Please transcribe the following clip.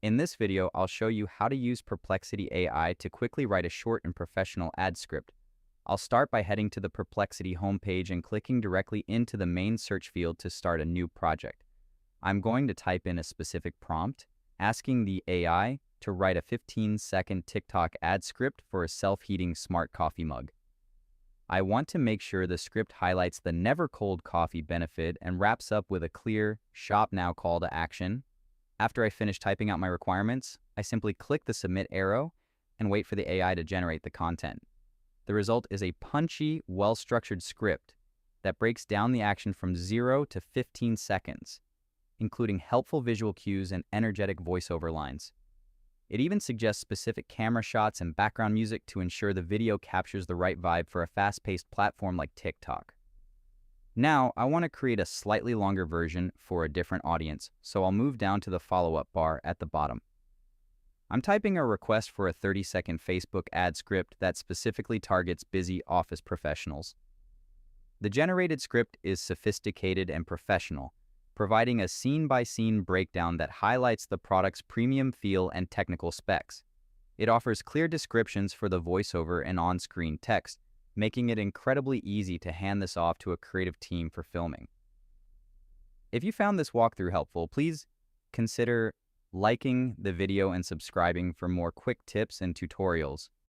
In this video, I'll show you how to use Perplexity AI to quickly write a short and professional ad script. I'll start by heading to the Perplexity homepage and clicking directly into the main search field to start a new project. I'm going to type in a specific prompt, asking the AI to write a 15-second TikTok ad script for a self-heating smart coffee mug. I want to make sure the script highlights the never cold coffee benefit and wraps up with a clear Shop Now call to action. After I finish typing out my requirements, I simply click the submit arrow and wait for the AI to generate the content. The result is a punchy, well-structured script that breaks down the action from 0 to 15 seconds, including helpful visual cues and energetic voiceover lines. It even suggests specific camera shots and background music to ensure the video captures the right vibe for a fast-paced platform like TikTok. Now, I want to create a slightly longer version for a different audience, so I'll move down to the follow-up bar at the bottom. I'm typing a request for a 30-second Facebook ad script that specifically targets busy office professionals. The generated script is sophisticated and professional, providing a scene-by-scene breakdown that highlights the product's premium feel and technical specs. It offers clear descriptions for the voiceover and on-screen text, making it incredibly easy to hand this off to a creative team for filming. If you found this walkthrough helpful, please consider liking the video and subscribing for more quick tips and tutorials.